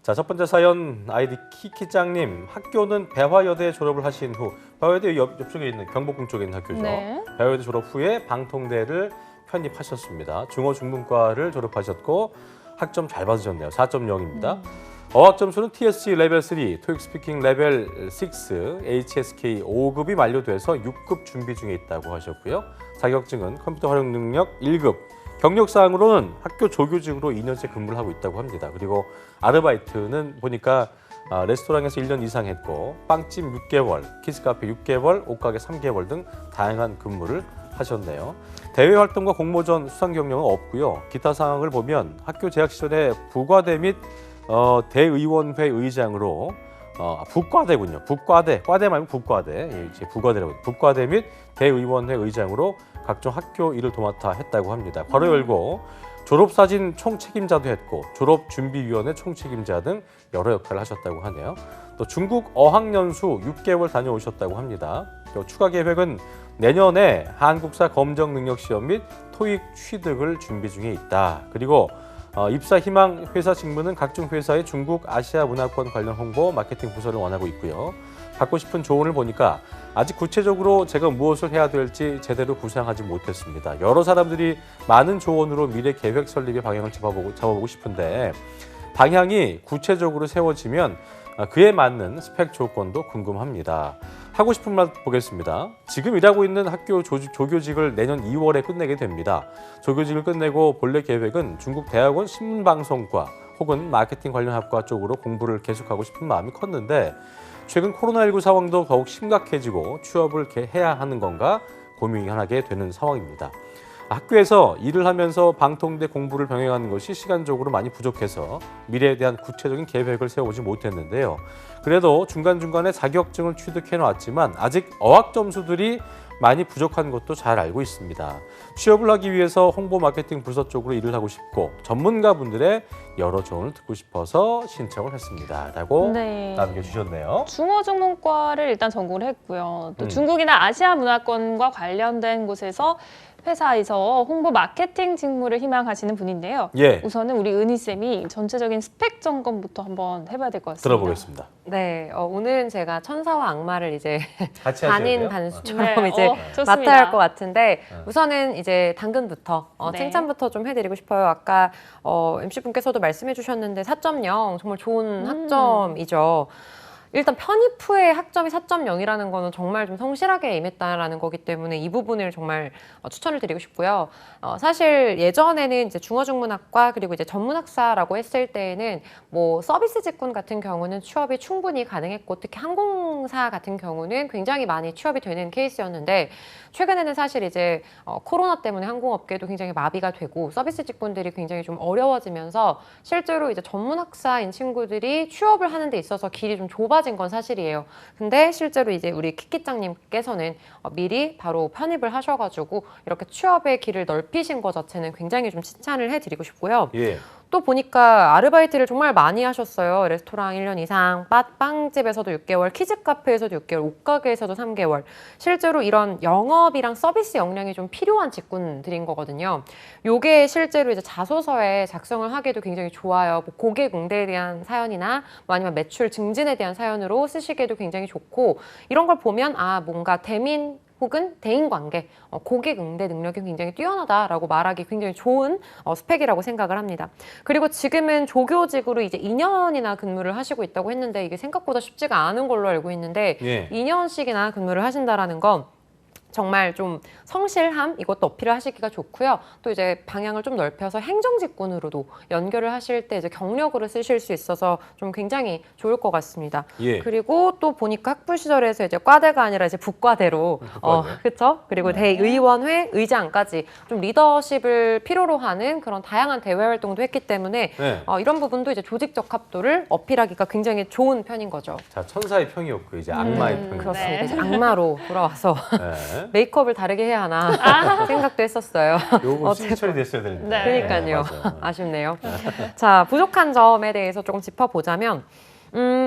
자, 첫 번째 사연 아이디 키키짱님. 학교는 배화여대 졸업을 하신 후, 배화여대 옆쪽에 있는 경복궁 쪽에 있는 학교죠. 네. 배화여대 졸업 후에 방통대를 편입하셨습니다. 중어 중문과를 졸업하셨고 학점 잘 받으셨네요. 4.0입니다. 어학 점수는 TSC 레벨 3, 토익 스피킹 레벨 6, HSK 5급이 만료돼서 6급 준비 중에 있다고 하셨고요. 자격증은 컴퓨터 활용 능력 1급. 경력사항으로는 학교 조교직으로 2년째 근무를 하고 있다고 합니다. 그리고 아르바이트는 보니까 레스토랑에서 1년 이상 했고 빵집 6개월, 키즈카페 6개월, 옷가게 3개월 등 다양한 근무를 하셨네요. 대외 활동과 공모전 수상 경력은 없고요. 기타 사항을 보면 학교 재학 시절에 부과대 및 대의원회 의장으로 북과대군요. 북과대, 과대 말고 북과대. 예, 이제 부과대라고 해요. 북과대 및 대의원회 의장으로 각종 학교 일을 도맡아 했다고 합니다. 괄호 열고 졸업사진 총책임자도 했고 졸업준비위원회 총책임자 등 여러 역할을 하셨다고 하네요. 또 중국 어학연수 6개월 다녀오셨다고 합니다. 또 추가 계획은 내년에 한국사 검정능력시험 및 토익 취득을 준비 중에 있다. 그리고 입사 희망 회사 직무는 각종 회사의 중국 아시아 문화권 관련 홍보 마케팅 부서를 원하고 있고요. 받고 싶은 조언을 보니까 아직 구체적으로 제가 무엇을 해야 될지 제대로 구상하지 못했습니다. 여러 사람들이 많은 조언으로 미래 계획 설립의 방향을 잡아보고 싶은데 방향이 구체적으로 세워지면 그에 맞는 스펙 조건도 궁금합니다. 하고 싶은 말 보겠습니다. 지금 일하고 있는 학교 조교직을 내년 2월에 끝내게 됩니다. 조교직을 끝내고 본래 계획은 중국 대학원 신문방송과 혹은 마케팅 관련 학과 쪽으로 공부를 계속하고 싶은 마음이 컸는데 최근 코로나19 상황도 더욱 심각해지고 취업을 해야 하는 건가 고민하게 되는 상황입니다. 학교에서 일을 하면서 방통대 공부를 병행하는 것이 시간적으로 많이 부족해서 미래에 대한 구체적인 계획을 세우지 못했는데요. 그래도 중간중간에 자격증을 취득해놨지만 아직 어학 점수들이 많이 부족한 것도 잘 알고 있습니다. 취업을 하기 위해서 홍보 마케팅 부서 쪽으로 일을 하고 싶고 전문가분들의 여러 조언을 듣고 싶어서 신청을 했습니다. 라고 네. 남겨주셨네요. 중어중문과를 일단 전공을 했고요. 또 중국이나 아시아 문화권과 관련된 곳에서 회사에서 홍보 마케팅 직무를 희망하시는 분인데요. 예. 우선은 우리 은희쌤이 전체적인 스펙 점검부터 한번 해봐야 될 것 같습니다. 들어보겠습니다. 네, 오늘은 제가 천사와 악마를 이제 같이 하셔야 반인 돼요. 반수처럼 네, 이제 좋습니다. 맡아야 할 것 같은데 우선은 이제 당근부터 네. 칭찬부터 좀 해드리고 싶어요. 아까 MC분께서도 말씀해 주셨는데 4.0 정말 좋은 학점이죠. 일단 편입 후에 학점이 4.0이라는 거는 정말 좀 성실하게 임했다라는 거기 때문에 이 부분을 정말 추천을 드리고 싶고요. 사실 예전에는 이제 중어중문학과 그리고 이제 전문학사라고 했을 때에는 뭐 서비스 직군 같은 경우는 취업이 충분히 가능했고 특히 항공사 같은 경우는 굉장히 많이 취업이 되는 케이스였는데 최근에는 사실 이제 코로나 때문에 항공업계도 굉장히 마비가 되고 서비스 직군들이 굉장히 좀 어려워지면서 실제로 이제 전문학사인 친구들이 취업을 하는 데 있어서 길이 좀 좁아진 건 사실이에요. 근데 실제로 이제 우리 키키짱님께서는 미리 바로 편입을 하셔가지고 이렇게 취업의 길을 넓히신 것 자체는 굉장히 좀 칭찬을 해드리고 싶고요. 예. 또 보니까 아르바이트를 정말 많이 하셨어요. 레스토랑 1년 이상, 빵집에서도 6개월, 키즈카페에서도 6개월, 옷가게에서도 3개월. 실제로 이런 영업이랑 서비스 역량이 좀 필요한 직군들인 거거든요. 요게 실제로 이제 자소서에 작성을 하기도 굉장히 좋아요. 뭐 고객 응대에 대한 사연이나 뭐 아니면 매출 증진에 대한 사연으로 쓰시기에도 굉장히 좋고 이런 걸 보면 뭔가 대민 혹은 대인관계, 고객 응대 능력이 굉장히 뛰어나다라고 말하기 굉장히 좋은 스펙이라고 생각을 합니다. 그리고 지금은 조교직으로 이제 2년이나 근무를 하시고 있다고 했는데 이게 생각보다 쉽지가 않은 걸로 알고 있는데 예. 2년씩이나 근무를 하신다라는 건 정말 좀 성실함 이것도 어필을 하시기가 좋고요. 또 이제 방향을 좀 넓혀서 행정직군으로도 연결을 하실 때 이제 경력으로 쓰실 수 있어서 좀 굉장히 좋을 것 같습니다. 예. 그리고 또 보니까 학부 시절에서 이제 과대가 아니라 이제 북과대로 그렇죠. 그리고 대의원회 의장까지 좀 리더십을 필요로 하는 그런 다양한 대외 활동도 했기 때문에 네. 이런 부분도 이제 조직적 합도를 어필하기가 굉장히 좋은 편인 거죠. 자, 천사의 평이었고 이제 악마의 평이. 그렇습니다. 네. 이제 악마로 돌아와서 네. 메이크업을 다르게 해야 하나 생각도 했었어요. 요거 시기처리 됐어야 되는데. 네. 그러니까요. 맞아요. 아쉽네요. 자, 부족한 점에 대해서 조금 짚어보자면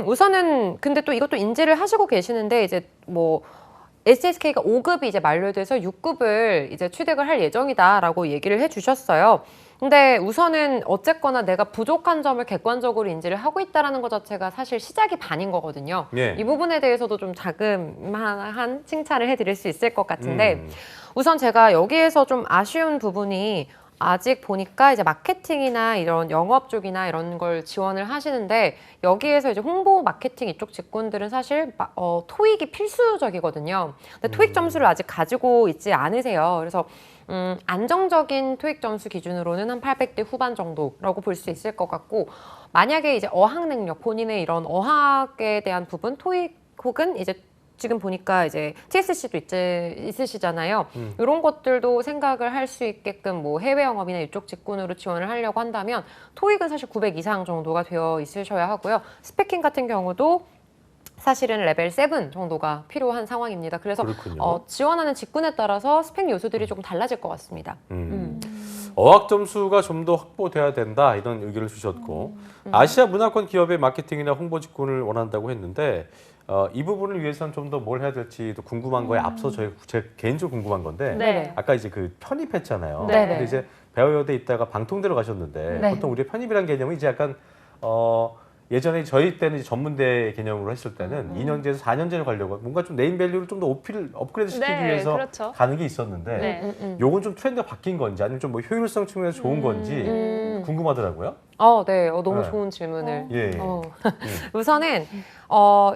우선은 근데 또 이것도 인지를 하시고 계시는데 이제 뭐 SSK가 5급이 이제 만료돼서 6급을 이제 취득을 할 예정이다라고 얘기를 해주셨어요. 근데 우선은 어쨌거나 내가 부족한 점을 객관적으로 인지를 하고 있다는 것 자체가 사실 시작이 반인 거거든요. 예. 이 부분에 대해서도 좀 자그마한 칭찬을 해드릴 수 있을 것 같은데 우선 제가 여기에서 좀 아쉬운 부분이 아직 보니까 이제 마케팅이나 이런 영업 쪽이나 이런 걸 지원을 하시는데 여기에서 이제 홍보 마케팅 이쪽 직군들은 사실 토익이 필수적이거든요. 근데 토익 점수를 아직 가지고 있지 않으세요. 그래서 안정적인 토익 점수 기준으로는 한 800대 후반 정도라고 볼 수 있을 것 같고 만약에 이제 어학 능력 본인의 이런 어학에 대한 부분 토익 혹은 이제 지금 보니까 이제 TSC도 있으시잖아요. 이런 것들도 생각을 할 수 있게끔 뭐 해외 영업이나 이쪽 직군으로 지원을 하려고 한다면 토익은 사실 900 이상 정도가 되어 있으셔야 하고요. 스피킹 같은 경우도 사실은 레벨 7 정도가 필요한 상황입니다. 그래서 지원하는 직군에 따라서 스펙 요소들이 조금 달라질 것 같습니다. 어학 점수가 좀 더 확보돼야 된다 이런 의견을 주셨고 아시아 문화권 기업의 마케팅이나 홍보 직군을 원한다고 했는데 이 부분을 위해서는 좀 더 뭘 해야 될지도 궁금한 거에 앞서 제 개인적으로 궁금한 건데 네. 아까 이제 그 편입했잖아요. 네. 근데 이제 배어여대 있다가 방통대로 가셨는데 네. 보통 우리의 편입이라는 개념은 이제 약간 예전에 저희 때는 이제 전문대 개념으로 했을 때는 2년제에서 4년제를 가려고 뭔가 좀 네임 밸류를 좀 더 업그레이드 시키기 네, 위해서 그렇죠. 가는 게 있었는데 네. 요건 좀 트렌드가 바뀐 건지 아니면 좀 뭐 효율성 측면에서 좋은 건지 궁금하더라고요. 네. 너무 네. 좋은 질문을. 예. 우선은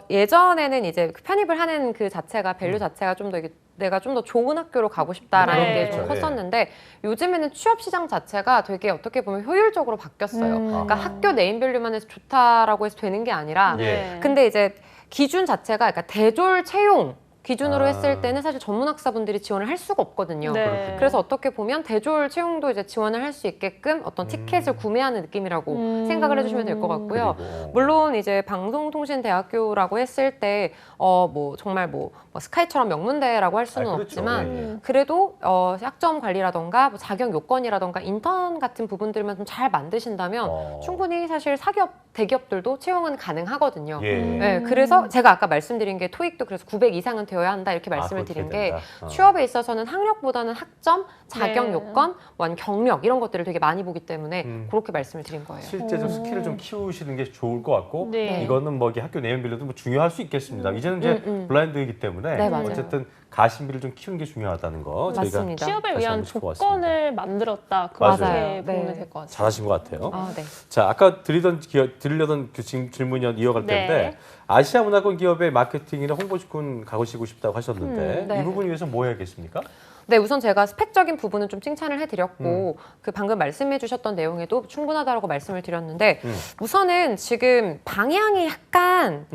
예전에는 이제 편입을 하는 그 자체가 밸류 자체가 좀 더 내가 좀 더 좋은 학교로 가고 싶다라는 네. 게 좀 그렇죠. 컸었는데 요즘에는 취업 시장 자체가 되게 어떻게 보면 효율적으로 바뀌었어요. 그러니까 학교 네임밸류만 해서 좋다라고 해서 되는 게 아니라 예. 근데 이제 기준 자체가 그러니까 대졸 채용 기준으로 했을 때는 사실 전문학사분들이 지원을 할 수가 없거든요. 네. 그래서 어떻게 보면 대졸 채용도 이제 지원을 할 수 있게끔 어떤 티켓을 구매하는 느낌이라고 생각을 해주시면 될 것 같고요. 그리고 물론 이제 방송통신대학교라고 했을 때 뭐 정말 뭐 스카이처럼 명문대라고 할 수는 그렇죠. 없지만 예, 예. 그래도 학점 관리라던가 뭐 자격 요건이라던가 인턴 같은 부분들만 좀 잘 만드신다면 충분히 사실 사기업 대기업들도 채용은 가능하거든요. 예. 네, 그래서 제가 아까 말씀드린 게 토익도 그래서 900 이상은 되어야 한다 이렇게 말씀을 그렇게 드린 게 된다. 취업에 있어서는 학력보다는 학점, 자격 네. 요건, 뭐 아니면 경력 이런 것들을 되게 많이 보기 때문에 그렇게 말씀을 드린 거예요. 실제적 스킬을 좀 키우시는 게 좋을 것 같고 네. 이거는 뭐 이게 학교 내용별로도 뭐 중요할 수 있겠습니다. 이제는 이제 블라인드이기 때문에 네, 맞아요. 어쨌든 가심비를 좀 키우는 게 중요하다는 거 저희가 맞습니다. 취업을 다시 위한 한번 짚고 조건을 만들었다. 맞아요. 그렇게 보면 네. 될 것 같아요. 잘하신 것 같아요. 네. 자, 아까 드리려던 그 질문이 이어갈 네. 텐데 아시아 문화권 기업의 마케팅이나 홍보 직군 가시고 싶다고 하셨는데 네. 이 부분 위해서 뭐 해야겠습니까? 네, 우선 제가 스펙적인 부분은 좀 칭찬을 해드렸고 그 방금 말씀해주셨던 내용에도 충분하다고 말씀을 드렸는데 우선은 지금 방향이 약간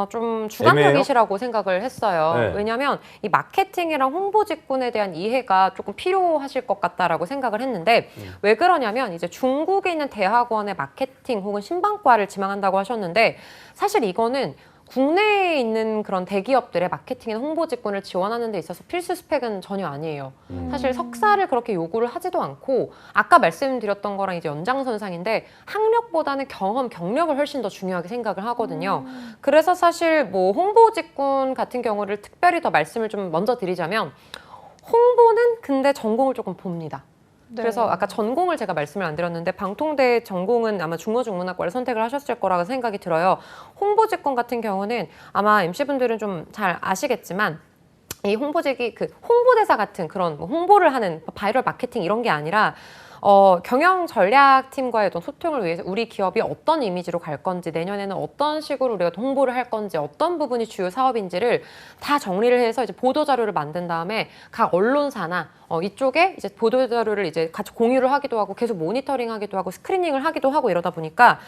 좀 주관적이시라고 생각을 했어요. 네. 왜냐하면 이 마케팅이랑 홍보 직군에 대한 이해가 조금 필요하실 것 같다라고 생각을 했는데 왜 그러냐면 이제 중국에 있는 대학원의 마케팅 혹은 신방과를 지망한다고 하셨는데 사실 이거는 국내에 있는 그런 대기업들의 마케팅이나 홍보 직군을 지원하는 데 있어서 필수 스펙은 전혀 아니에요. 사실 석사를 그렇게 요구를 하지도 않고 아까 말씀드렸던 거랑 이제 연장선상인데 학력보다는 경험, 경력을 훨씬 더 중요하게 생각을 하거든요. 그래서 사실 뭐 홍보 직군 같은 경우를 특별히 더 말씀을 좀 먼저 드리자면 홍보는 근데 전공을 조금 봅니다. 네. 그래서 아까 전공을 제가 말씀을 안 드렸는데 방통대 전공은 아마 중어중문학과를 선택을 하셨을 거라고 생각이 들어요. 홍보직권 같은 경우는 아마 MC분들은 좀 잘 아시겠지만 이 홍보직이 그 홍보대사 같은 그런 뭐 홍보를 하는 바이럴 마케팅 이런 게 아니라 경영 전략팀과의 어떤 소통을 위해서 우리 기업이 어떤 이미지로 갈 건지 내년에는 어떤 식으로 우리가 홍보를 할 건지 어떤 부분이 주요 사업인지를 다 정리를 해서 이제 보도 자료를 만든 다음에 각 언론사나 이쪽에 이제 보도 자료를 이제 같이 공유를 하기도 하고 계속 모니터링하기도 하고 스크리닝을 하기도 하고 이러다 보니까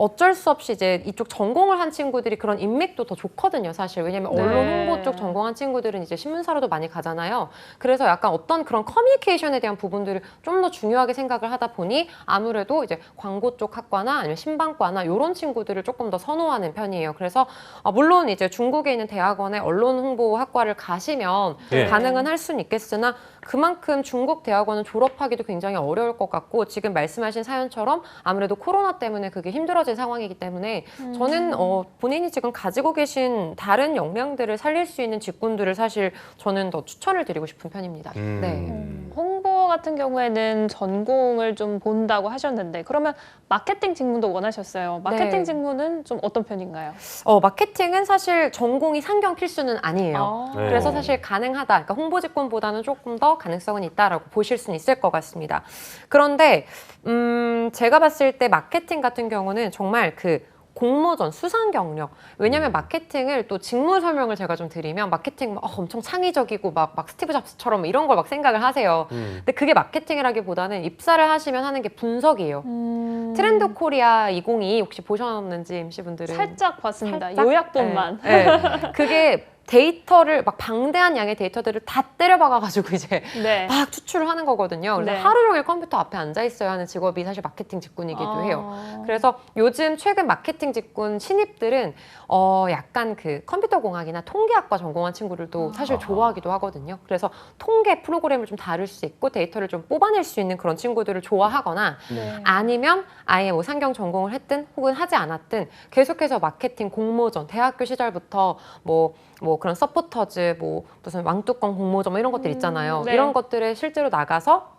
어쩔 수 없이 이제 이쪽 전공을 한 친구들이 그런 인맥도 더 좋거든요, 사실. 왜냐면 언론 홍보 쪽 전공한 친구들은 이제 신문사로도 많이 가잖아요. 그래서 약간 어떤 그런 커뮤니케이션에 대한 부분들을 좀 더 중요하게 생각을 하다 보니 아무래도 이제 광고 쪽 학과나 아니면 신방과나 이런 친구들을 조금 더 선호하는 편이에요. 그래서 물론 이제 중국에 있는 대학원의 언론 홍보 학과를 가시면 예. 가능은 할 수는 있겠으나 그만큼 중국 대학원은 졸업하기도 굉장히 어려울 것 같고 지금 말씀하신 사연처럼 아무래도 코로나 때문에 그게 힘들어진 상황이기 때문에 저는 본인이 지금 가지고 계신 다른 역량들을 살릴 수 있는 직군들을 사실 저는 더 추천을 드리고 싶은 편입니다. 네. 홍보 같은 경우에는 전공을 좀 본다고 하셨는데 그러면 마케팅 직무도 원하셨어요. 마케팅 네. 직무는 좀 어떤 편인가요? 마케팅은 사실 전공이 상경 필수는 아니에요. 네. 그래서 사실 가능하다. 그러니까 홍보 직군보다는 조금 더 가능성은 있다라고 보실 수는 있을 것 같습니다. 그런데 제가 봤을 때 마케팅 같은 경우는 정말 그 공모전, 수상 경력. 왜냐면 마케팅을 또 직무 설명을 제가 좀 드리면 마케팅 막 엄청 창의적이고 막 스티브 잡스처럼 이런 걸 막 생각을 하세요. 근데 그게 마케팅이라기보다는 입사를 하시면 하는 게 분석이에요. 트렌드 코리아 2022 혹시 보셨는지 MC분들은? 살짝 봤습니다. 살짝? 요약본만. 네. 네. 그게 데이터를 막 방대한 양의 데이터들을 다 때려박아가지고 이제 네. 막 추출을 하는 거거든요. 그래서 네. 하루 종일 컴퓨터 앞에 앉아 있어야 하는 직업이 사실 마케팅 직군이기도 해요. 그래서 요즘 최근 마케팅 직군 신입들은 약간 그 컴퓨터 공학이나 통계학과 전공한 친구들도 사실 좋아하기도 하거든요. 그래서 통계 프로그램을 좀 다룰 수 있고 데이터를 좀 뽑아낼 수 있는 그런 친구들을 좋아하거나 네. 아니면 아예 뭐 상경 전공을 했든 혹은 하지 않았든 계속해서 마케팅 공모전 대학교 시절부터 뭐 그런 서포터즈 뭐 무슨 왕뚜껑 공모전 뭐 이런 것들 있잖아요. 네. 이런 것들에 실제로 나가서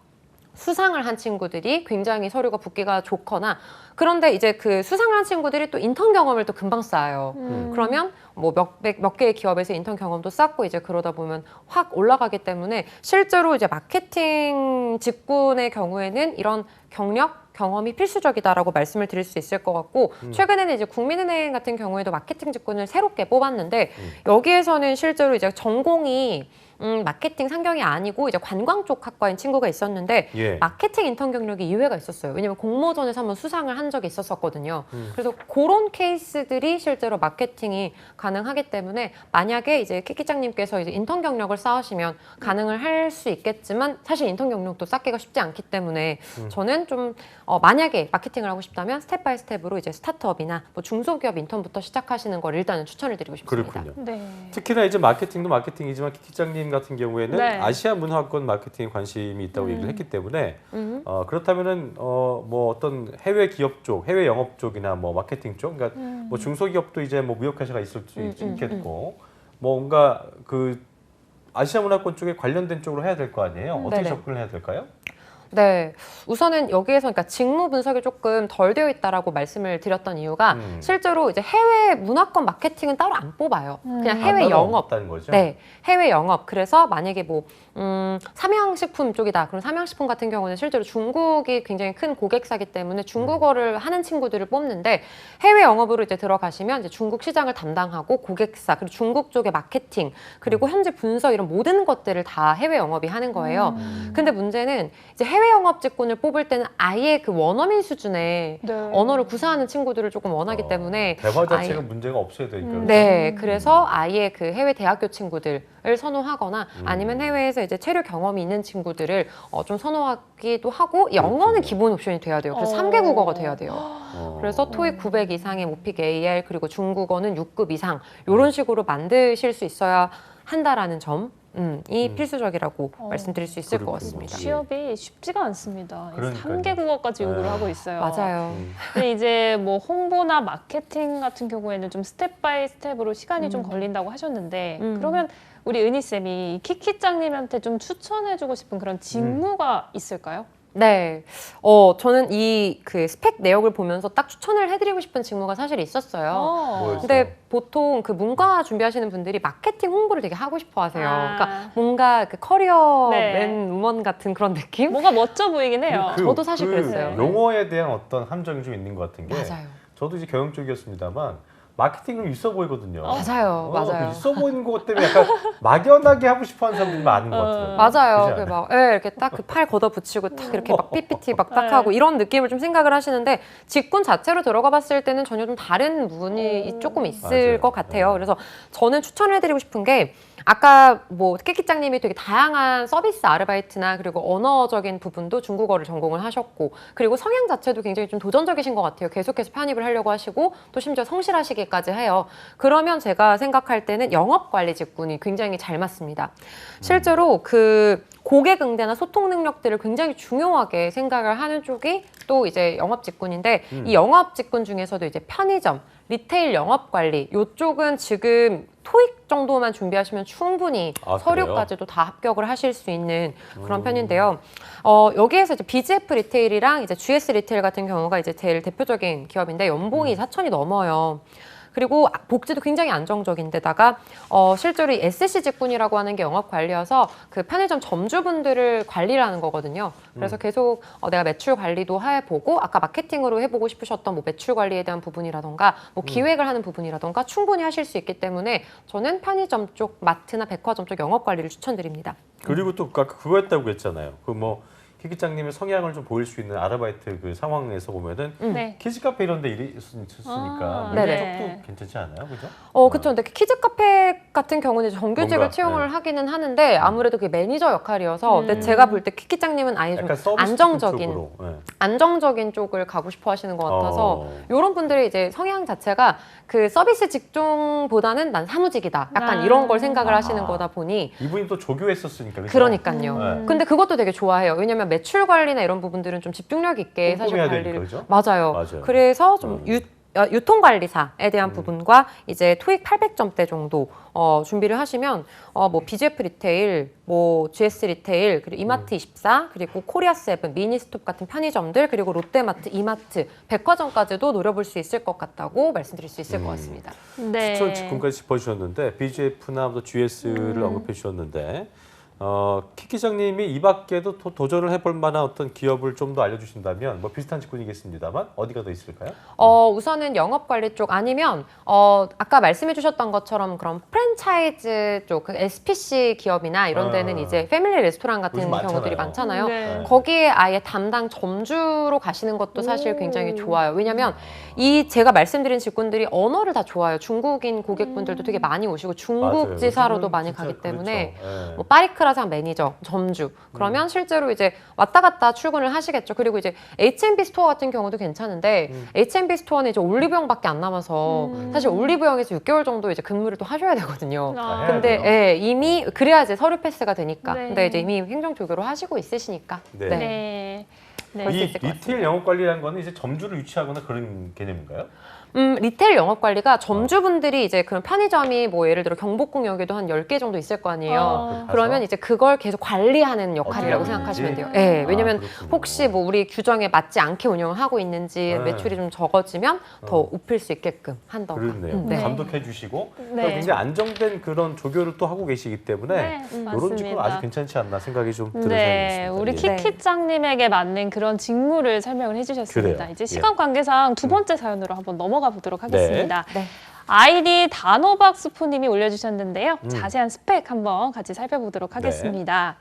수상을 한 친구들이 굉장히 서류가 붙기가 좋거나 그런데 이제 그 수상을 한 친구들이 또 인턴 경험을 또 금방 쌓아요. 그러면 뭐 몇 개의 기업에서 인턴 경험도 쌓고 이제 그러다 보면 확 올라가기 때문에 실제로 이제 마케팅 직군의 경우에는 이런 경험이 필수적이다라고 말씀을 드릴 수 있을 것 같고 최근에는 이제 국민은행 같은 경우에도 마케팅 직군을 새롭게 뽑았는데 여기에서는 실제로 이제 전공이 마케팅 상경이 아니고 이제 관광 쪽 학과인 친구가 있었는데 예. 마케팅 인턴 경력이 이외가 있었어요. 왜냐면 공모전에서 한번 수상을 한 적이 있었거든요. 그래서 그런 케이스들이 실제로 마케팅이 가능하기 때문에 만약에 이제 키키짱님께서 이제 인턴 경력을 쌓으시면 가능을 할 수 있겠지만 사실 인턴 경력도 쌓기가 쉽지 않기 때문에 저는 좀 만약에 마케팅을 하고 싶다면 스텝 바이 스텝으로 이제 스타트업이나 뭐 중소기업 인턴부터 시작하시는 걸 일단은 추천을 드리고 싶습니다. 그렇군요. 네. 특히나 이제 마케팅도 마케팅이지만 키키짱님 같은 경우에는 네. 아시아 문화권 마케팅에 관심이 있다고 얘기를 했기 때문에 그렇다면은 뭐 어떤 해외 기업 쪽, 해외 영업 쪽이나 뭐 마케팅 쪽, 그러니까 뭐 중소기업도 이제 뭐 무역회사가 있을 수 있겠고 뭔가 그 아시아 문화권 쪽에 관련된 쪽으로 해야 될 거 아니에요? 어떻게 네네. 접근을 해야 될까요? 네, 우선은 여기에서 그러니까 직무 분석이 조금 덜 되어 있다라고 말씀을 드렸던 이유가 실제로 이제 해외 문화권 마케팅은 따로 안 뽑아요. 그냥 해외 따로 영업. 없다는 거죠? 네, 해외 영업. 그래서 만약에 뭐 삼양식품 쪽이다. 그럼 삼양식품 같은 경우는 실제로 중국이 굉장히 큰 고객사기 때문에 중국어를 하는 친구들을 뽑는데 해외 영업으로 이제 들어가시면 이제 중국 시장을 담당하고 고객사 그리고 중국 쪽의 마케팅 그리고 현지 분석 이런 모든 것들을 다 해외 영업이 하는 거예요. 근데 문제는 이제 해외 영업 직군을 뽑을 때는 아예 그 원어민 수준의 네. 언어를 구사하는 친구들을 조금 원하기 때문에 대화 자체가 아예- 문제가 없어야 되니까. 네, 그래서 아예 그 해외 대학교 친구들을 선호하거나 아니면 해외에서 이제 체류 경험이 있는 친구들을 좀 선호하기도 하고 영어는 기본 옵션이 돼야 돼요. 그래서 3개 국어가 돼야 돼요. 그래서 토익 900 이상의 모픽 AL 그리고 중국어는 6급 이상 이런 식으로 만드실 수 있어야 한다라는 점. 이 필수적이라고 말씀드릴 수 있을 것 그렇군요. 같습니다. 취업이 쉽지가 않습니다. 그러니까요. 3개 국어까지 요구를 네. 하고 있어요. 맞아요. 근데 이제 뭐 홍보나 마케팅 같은 경우에는 좀 스텝 바이 스텝으로 시간이 좀 걸린다고 하셨는데 그러면 우리 은희 쌤이 키키짱님한테 좀 추천해주고 싶은 그런 직무가 있을까요? 네, 저는 이 그 스펙 내역을 보면서 딱 추천을 해드리고 싶은 직무가 사실 있었어요. 뭐였어요? 근데 보통 그 문과 준비하시는 분들이 마케팅 홍보를 되게 하고 싶어 하세요. 아. 그러니까 뭔가 그 커리어 네. 맨 우먼 같은 그런 느낌? 뭔가 멋져 보이긴 해요. 저도 사실 그랬어요. 용어에 대한 어떤 함정이 좀 있는 것 같은 게 맞아요. 저도 이제 경영 쪽이었습니다만 마케팅은 있어 보이거든요. 맞아요. 맞아요. 그 있어 보이는 것 때문에 약간 막연하게 하고 싶어하는 사람들이 많은 것 같아요. 맞아요. 그렇지 그 막, 예, 이렇게 딱 그 팔 걷어 붙이고 딱 이렇게 막 PPT 막 딱 하고 이런 느낌을 좀 생각을 하시는데 직군 자체로 들어가 봤을 때는 전혀 좀 다른 부분이 조금 있을 맞아요. 것 같아요. 그래서 저는 추천을 해드리고 싶은 게 아까 뭐 키키짱님이 되게 다양한 서비스 아르바이트나 그리고 언어적인 부분도 중국어를 전공을 하셨고 그리고 성향 자체도 굉장히 좀 도전적이신 것 같아요. 계속해서 편입을 하려고 하시고 또 심지어 성실하시기까지 해요. 그러면 제가 생각할 때는 영업관리 직군이 굉장히 잘 맞습니다. 실제로 그 고객 응대나 소통 능력들을 굉장히 중요하게 생각을 하는 쪽이 또 이제 영업 직군인데 이 영업 직군 중에서도 이제 편의점, 리테일 영업 관리 이쪽은 지금 토익 정도만 준비하시면 충분히 아, 서류까지도 다 합격을 하실 수 있는 그런 편인데요. 여기에서 이제 BGF 리테일이랑 이제 GS 리테일 같은 경우가 이제 제일 대표적인 기업인데 연봉이 4천이 넘어요. 그리고 복지도 굉장히 안정적인데다가 실제로 이 SC 직군이라고 하는 게 영업 관리여서 그 편의점 점주분들을 관리를 하는 거거든요. 그래서 계속 내가 매출 관리도 해보고 아까 마케팅으로 해보고 싶으셨던 뭐 매출 관리에 대한 부분이라던가 뭐 기획을 하는 부분이라던가 충분히 하실 수 있기 때문에 저는 편의점 쪽 마트나 백화점 쪽 영업 관리를 추천드립니다. 그리고 또 아까 그거 했다고 했잖아요. 그 뭐 키키짱님의 성향을 좀 보일 수 있는 아르바이트 그 상황에서 보면은 네. 키즈 카페 이런 데 일이 있었으니까 네네. 이쪽도 괜찮지 않아요? 그죠? 그렇죠. 근데 키즈 카페 같은 경우는 이제 정규직을 뭔가, 채용을 하기는 하는데 아무래도 그게 매니저 역할이어서 근데 제가 볼 때 키키짱님은 아예 좀 약간 서비스 안정적인 쪽으로. 네. 안정적인 쪽을 가고 싶어 하시는 것 같아서 이런 분들의 이제 성향 자체가 그 서비스 직종보다는 난 사무직이다. 약간 이런 걸 생각을 하시는 거다 보니 이분이 또 조교했었으니까. 그죠? 그러니까요. 네. 근데 그것도 되게 좋아해요. 왜냐면 매출 관리나 이런 부분들은 좀 집중력 있게 사실 꼼꼼해야 관리를 되니까, 그죠? 맞아요. 맞아요. 그래서 좀 유통관리사에 대한 부분과 이제 토익 800점대 정도 준비를 하시면 뭐 BGF 리테일, 뭐 GS 리테일, 그리고 이마트 24, 그리고 코리아 세븐, 미니스톱 같은 편의점들, 그리고 롯데마트, 이마트, 백화점까지도 노려볼 수 있을 것 같다고 말씀드릴 수 있을 것 같습니다. 네. 추천 직군까지 짚어주셨는데 BGF나 또 GS를 언급해 주셨는데 키키장님이 이 밖에도 도전을 해볼 만한 어떤 기업을 좀 더 알려주신다면 뭐 비슷한 직군이겠습니다만 어디가 더 있을까요? 우선은 영업관리 쪽 아니면 아까 말씀해주셨던 것처럼 그런 프랜차이즈 쪽, 그 SPC 기업이나 이런 데는 이제 패밀리 레스토랑 같은 요즘 경우들이 많잖아요. 네. 거기에 아예 담당 점주로 가시는 것도 사실 굉장히 좋아요. 왜냐면 이 제가 말씀드린 직군들이 언어를 다 좋아요. 중국인 고객분들도 되게 많이 오시고 중국 지사로도 요즘은 많이 진짜 가기 때문에 그렇죠. 네. 뭐 파리크라상 매니저, 점주 그러면 실제로 이제 왔다 갔다 출근을 하시겠죠. 그리고 이제 H&B 스토어 같은 경우도 괜찮은데 H&B 스토어는 이제 올리브영밖에 안 남아서 사실 올리브영에서 6개월 정도 이제 근무를 또 하셔야 되거든요. 아. 근데 해야 돼요? 예, 이미 그래야 이제 서류 패스가 되니까. 네. 근데 이제 이미 행정 조교로 하시고 있으시니까. 네. 네. 네. 수 이 있을 것 리테일 영업 관리라는 거는 이제 점주를 유치하거나 그런 개념인가요? 리테일 영업 관리가 점주분들이 이제 그런 편의점이 뭐 예를 들어 경복궁역에도 한 10개 정도 있을 거 아니에요. 그러면 이제 그걸 계속 관리하는 역할이라고 어떻게 생각하시면 하는지? 돼요. 네, 왜냐면 그렇군요. 혹시 뭐 우리 규정에 맞지 않게 운영을 하고 있는지 네. 매출이 좀 적어지면 더 웃힐 수 있게끔 한다고. 그렇네요. 네. 감독해 주시고 네. 굉장히 안정된 그런 조교를 또 하고 계시기 때문에 네, 이런 직군 맞습니다. 아주 괜찮지 않나 생각이 좀 드는 네, 상황이었습니다. 우리 예. 키키짱님에게 맞는 그런 직무를 설명을 해주셨습니다. 그래요. 이제 예. 시간 관계상 두 번째 사연으로 한번 넘어가 보도록 하겠습니다. 네. 아이디 단호박스프님이 올려주셨는데요. 자세한 스펙 한번 같이 살펴보도록 하겠습니다.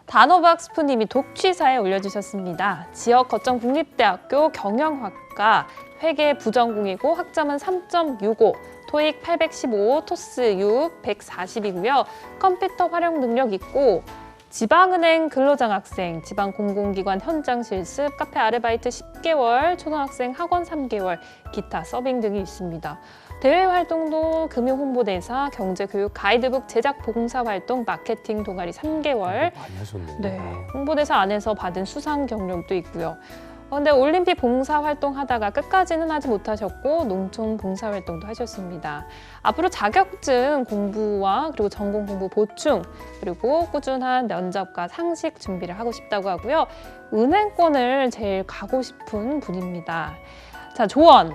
단호박스프님이 독취사에 올려주셨습니다. 지역 거점 국립대학교 경영학과 회계 부전공이고 학점은 3.65, 토익 815, 토스 6, 140이고요. 컴퓨터 활용 능력 있고 지방은행 근로장학생, 지방공공기관 현장 실습, 카페 아르바이트 10개월, 초등학생 학원 3개월, 기타 서빙 등이 있습니다. 대외 활동도 금융 홍보대사, 경제교육 가이드북 제작 봉사 활동, 마케팅 동아리 3개월, 많이 하셨네요. 네, 홍보대사 안에서 받은 수상 경력도 있고요. 근데 올림픽 봉사 활동하다가 끝까지는 하지 못하셨고 농촌 봉사 활동도 하셨습니다. 앞으로 자격증 공부와 그리고 전공 공부 보충 그리고 꾸준한 면접과 상식 준비를 하고 싶다고 하고요. 은행권을 제일 가고 싶은 분입니다. 자, 조언.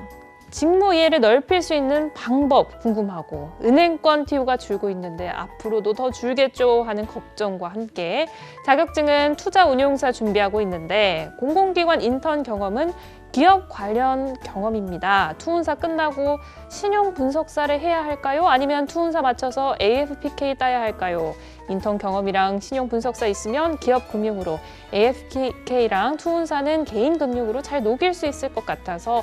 직무 이해를 넓힐 수 있는 방법 궁금하고 은행권 TO가 줄고 있는데 앞으로도 더 줄겠죠 하는 걱정과 함께 자격증은 투자운용사 준비하고 있는데 공공기관 인턴 경험은 기업 관련 경험입니다. 투운사 끝나고 신용 분석사를 해야 할까요? 아니면 투운사 맞춰서 AFPK 따야 할까요? 인턴 경험이랑 신용 분석사 있으면 기업 금융으로, AFPK랑 투운사는 개인 금융으로 잘 녹일 수 있을 것 같아서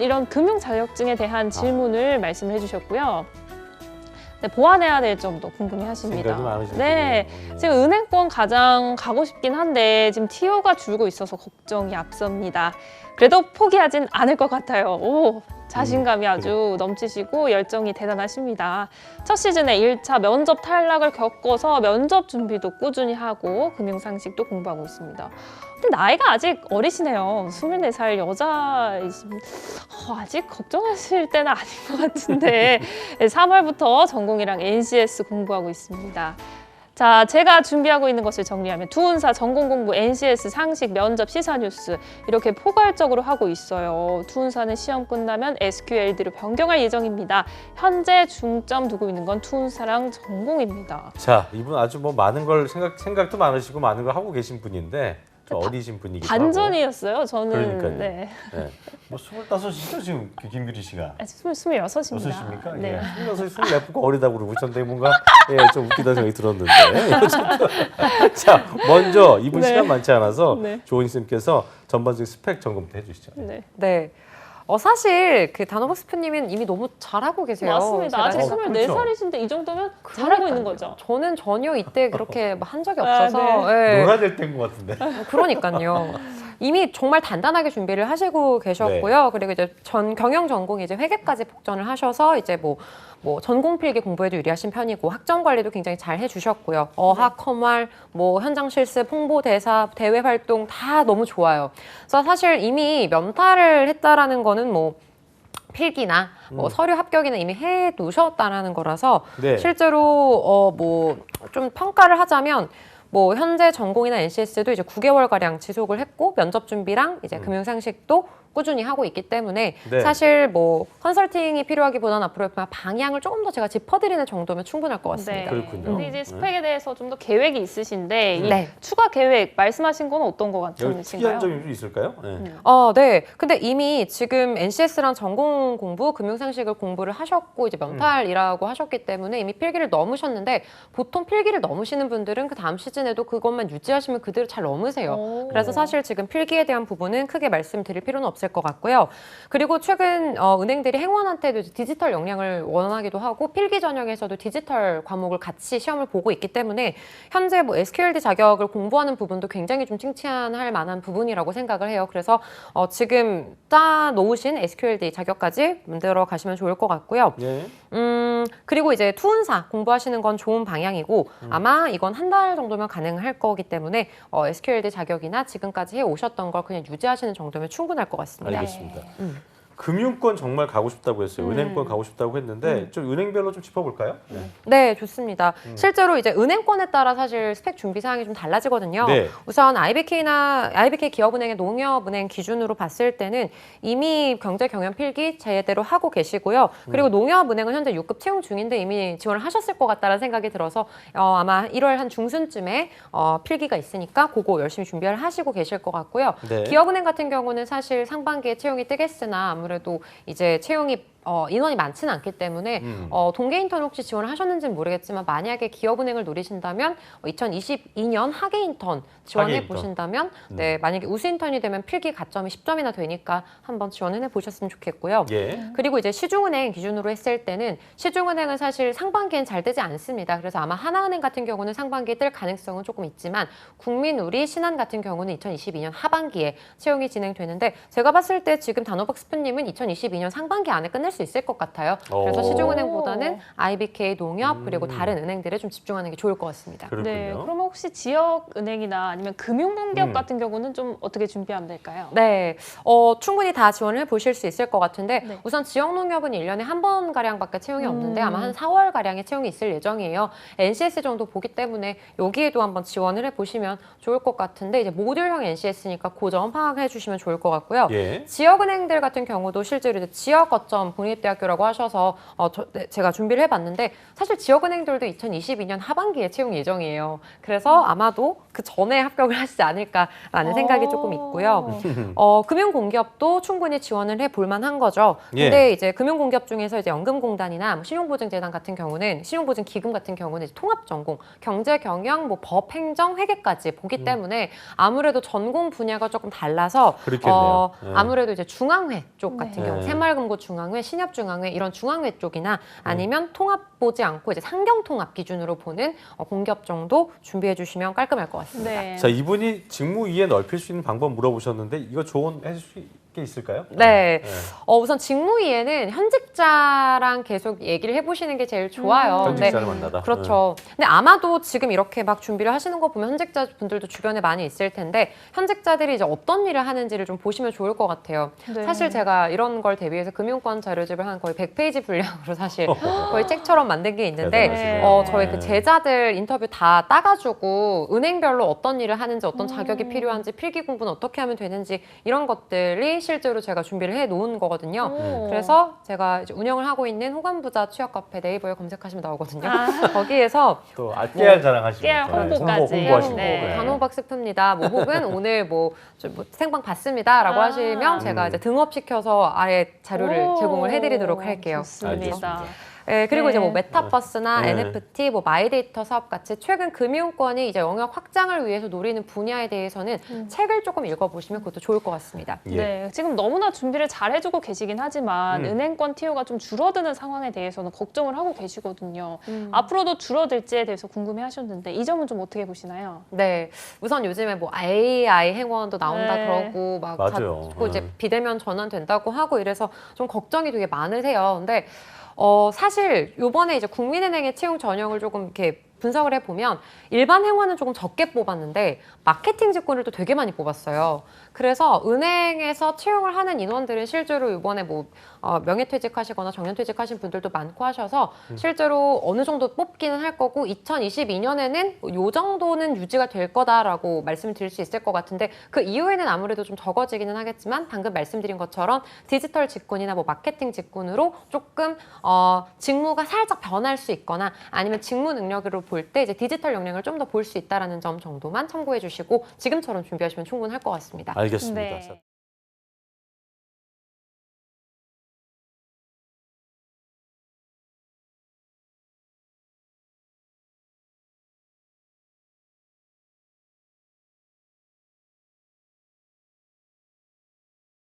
이런 금융 자격증에 대한 질문을 말씀을 해주셨고요. 네, 보완해야 될 점도 궁금해하십니다. 생각이 많으시군요. 네, 지금 은행권 가장 가고 싶긴 한데 지금 TO가 줄고 있어서 걱정이 앞섭니다. 그래도 포기하진 않을 것 같아요. 오, 자신감이 그래. 아주 넘치시고 열정이 대단하십니다. 첫 시즌에 1차 면접 탈락을 겪어서 면접 준비도 꾸준히 하고 금융상식도 공부하고 있습니다. 근데 나이가 아직 어리시네요. 24살 여자이신 아직 걱정하실 때는 아닌 것 같은데 3월부터 전공이랑 NCS 공부하고 있습니다. 자, 제가 준비하고 있는 것을 정리하면 두운사 전공 공부, NCS 상식, 면접, 시사 뉴스 이렇게 포괄적으로 하고 있어요. 두운사는 시험 끝나면 SQLD로 변경할 예정입니다. 현재 중점 두고 있는 건 두운사랑 전공입니다. 자, 이분 아주 뭐 많은 걸 생각도 많으시고 많은 걸 하고 계신 분인데 좀 어리신 분이기도 하고. 반전이었어요. 저는 그러니까요. 네. 네. 뭐 25이시죠 지금 김규리 씨가. 26입니다. 6입니까? 네. 예. 26, 24고 어리다고 그러고 있었는데 뭔가 예, 좀 웃기다 생각이 들었는데. 자, 먼저 이분 네. 시간 많지 않아서 네. 조은희 쌤께서 전반적인 스펙 점검부터 해주시죠. 네. 네. 사실 그 단호박스프님은 이미 너무 잘하고 계세요. 맞습니다. 아직 제가 24살이신데 이 정도면 잘하고 있는 거죠. 저는 전혀 이때 그렇게 한 적이 아, 없어서. 네. 예. 놀아야 될 때인 것 같은데. 그러니까요. 이미 정말 단단하게 준비를 하시고 계셨고요. 그리고 이제 경영 전공이 이제 회계까지 복전을 하셔서 이제 뭐 전공 필기 공부에도 유리하신 편이고 학점 관리도 굉장히 잘 해주셨고요. 어학, 컴활, 뭐 현장 실습, 홍보 대사, 대외 활동 다 너무 좋아요. 그래서 사실 이미 면탈을 했다라는 거는 뭐 필기나 뭐 서류 합격이나 이미 해 놓으셨다라는 거라서 네. 실제로 뭐 좀 평가를 하자면. 뭐 현재 전공이나 NCS도 이제 9개월 가량 지속을 했고 면접 준비랑 이제 금융상식도 꾸준히 하고 있기 때문에 네. 사실 뭐 컨설팅이 필요하기보다는 앞으로 방향을 조금 더 제가 짚어드리는 정도면 충분할 것 같습니다. 그렇군요. 근데 이제 스펙에 대해서 좀 더 계획이 있으신데 이 네. 추가 계획 말씀하신 건 어떤 거 여기 특이한 같으신가요? 점이 좀 있을까요? 네. 네. 근데 이미 지금 NCS랑 전공 공부, 금융상식을 공부를 하셨고 이제 면탈이라고 하셨기 때문에 이미 필기를 넘으셨는데 보통 필기를 넘으시는 분들은 그 다음 시즌에도 그것만 유지하시면 그대로 잘 넘으세요. 오. 그래서 사실 지금 필기에 대한 부분은 크게 말씀드릴 필요는 없을 것 같고요. 그리고 최근 은행들이 행원한테도 이제 디지털 역량을 원하기도 하고 필기 전형에서도 디지털 과목을 같이 시험을 보고 있기 때문에 현재 뭐 SQLD 자격을 공부하는 부분도 굉장히 좀 칭찬할 만한 부분이라고 생각을 해요. 그래서 지금 짜 놓으신 SQLD 자격까지 만들어 가시면 좋을 것 같고요. 예. 그리고 이제 투운사 공부하시는 건 좋은 방향이고 아마 이건 한 달 정도면 가능할 거기 때문에 SQLD 자격이나 지금까지 해 오셨던 걸 그냥 유지하시는 정도면 충분할 것 같습니다. 알겠습니다. 금융권 정말 가고 싶다고 했어요. 은행권 가고 싶다고 했는데 좀 은행별로 좀 짚어볼까요? 네. 네, 좋습니다. 실제로 이제 은행권에 따라 사실 스펙 준비 사항이 좀 달라지거든요. 네. 우선 IBK 기업은행의 농협은행 기준으로 봤을 때는 이미 경제 경영 필기 제대로 하고 계시고요. 그리고 농협은행은 현재 6급 채용 중인데 이미 지원을 하셨을 것 같다는 생각이 들어서 아마 1월 한 중순쯤에 필기가 있으니까 그거 열심히 준비를 하시고 계실 것 같고요. 네. 기업은행 같은 경우는 사실 상반기에 채용이 뜨겠으나 아무래도 이제 채용이 인원이 많지는 않기 때문에 동계 인턴 혹시 지원을 하셨는지는 모르겠지만 만약에 기업은행을 노리신다면 2022년 하계 인턴 지원해 하계 인턴. 보신다면 네, 만약에 우수 인턴이 되면 필기 가점이 10점이나 되니까 한번 지원해 보셨으면 좋겠고요. 예. 그리고 이제 시중은행 기준으로 했을 때는 시중은행은 사실 상반기엔 잘 되지 않습니다. 그래서 아마 하나은행 같은 경우는 상반기에 뜰 가능성은 조금 있지만 국민우리, 신한 같은 경우는 2022년 하반기에 채용이 진행되는데 제가 봤을 때 지금 단호박 스프님은 2022년 상반기 안에 끝낼 수 있을 것 같아요. 그래서 오. 시중은행보다는 IBK, 농협 그리고 다른 은행들에 좀 집중하는 게 좋을 것 같습니다. 그렇군요. 네, 그러면 혹시 지역 은행이나 아니면 금융공기업 같은 경우는 좀 어떻게 준비하면 될까요? 네, 충분히 다 지원을 보실 수 있을 것 같은데 네. 우선 지역농협은 1년에 한 번 가량밖에 채용이 없는데 아마 한 4월 가량의 채용이 있을 예정이에요. NCS 정도 보기 때문에 여기에도 한번 지원을 해보시면 좋을 것 같은데 이제 모듈형 NCS니까 그 점 파악해 주시면 좋을 것 같고요. 예. 지역은행들 같은 경우도 실제로 이제 지역 거점 공립대학교라고 하셔서 제가 준비를 해봤는데 사실 지역은행들도 2022년 하반기에 채용 예정이에요. 그래서 아마도 그 전에 합격을 하시지 않을까라는 생각이 조금 있고요. 금융공기업도 충분히 지원을 해볼 만한 거죠. 근데 이제 금융공기업 중에서 이제 연금공단이나 뭐 신용보증재단 같은 경우는 신용보증기금 같은 경우는 이제 통합전공, 경제, 경영, 뭐 법, 행정, 회계까지 보기 때문에 아무래도 전공 분야가 조금 달라서 그렇겠네요. 아무래도 이제 중앙회 쪽 같은 네. 경우 새마을금고 중앙회, 신협중앙회 이런 중앙회 쪽이나 아니면 통합 보지 않고 이제 상경통합 기준으로 보는 공기업 정도 준비해 주시면 깔끔할 것 같습니다. 네. 자, 이분이 직무 이해 넓힐 수 있는 방법 물어보셨는데 이거 조언해 주실 게 있을까요? 네. 우선 직무이에는 현직자랑 계속 얘기를 해보시는 게 제일 좋아요. 현직자를 만나다. 그렇죠. 근데 아마도 지금 이렇게 막 준비를 하시는 거 보면 현직자 분들도 주변에 많이 있을 텐데 현직자들이 이제 어떤 일을 하는지를 좀 보시면 좋을 것 같아요. 네. 사실 제가 이런 걸 대비해서 금융권 자료집을 한 거의 100페이지 분량으로 사실 거의 책처럼 만든 게 있는데 대단하시네요. 저희 그 제자들 인터뷰 다 따가지고 은행별로 어떤 일을 하는지 어떤 자격이 필요한지 필기 공부는 어떻게 하면 되는지 이런 것들이 실제로 제가 준비를 해 놓은 거거든요. 그래서 제가 이제 운영을 하고 있는 호감부자 취업 카페 네이버에 검색하시면 나오거든요. 거기에서 또 깨알 자랑하시고 깨알 홍보까지. 홍보하시고. 네. 단호박 스프입니다. 뭐 혹은 오늘 뭐 생방 봤습니다라고 하시면 제가 이제 등업시켜서 아예 자료를 제공을 해드리도록 할게요. 좋습니다. 네, 그리고 네. 이제 뭐 메타버스나 네. NFT, 뭐 마이데이터 사업 같이 최근 금융권이 이제 영역 확장을 위해서 노리는 분야에 대해서는 책을 조금 읽어보시면 그것도 좋을 것 같습니다. 예. 네, 지금 너무나 준비를 잘 해주고 계시긴 하지만 은행권 TO가 좀 줄어드는 상황에 대해서는 걱정을 하고 계시거든요. 앞으로도 줄어들지에 대해서 궁금해하셨는데 이 점은 좀 어떻게 보시나요? 네, 우선 요즘에 뭐 AI 행원도 나온다 네. 그러고 막 맞아요. 자꾸 이제 비대면 전환 된다고 하고 이래서 좀 걱정이 되게 많으세요. 근데 사실 요번에 이제 국민은행의 채용 전형을 조금 이렇게 분석을 해보면 일반 행원은 조금 적게 뽑았는데 마케팅 직군을 또 되게 많이 뽑았어요. 그래서 은행에서 채용을 하는 인원들은 실제로 이번에 뭐 명예퇴직하시거나 정년퇴직하신 분들도 많고 하셔서 실제로 어느 정도 뽑기는 할 거고 2022년에는 요 정도는 유지가 될 거다라고 말씀드릴 수 있을 것 같은데 그 이후에는 아무래도 좀 적어지기는 하겠지만 방금 말씀드린 것처럼 디지털 직군이나 뭐 마케팅 직군으로 조금 직무가 살짝 변할 수 있거나 아니면 직무 능력으로 볼 때 이제 디지털 역량을 좀 더 볼 수 있다라는 점 정도만 참고해 주시고 지금처럼 준비하시면 충분할 것 같습니다. 알겠습니다. 네.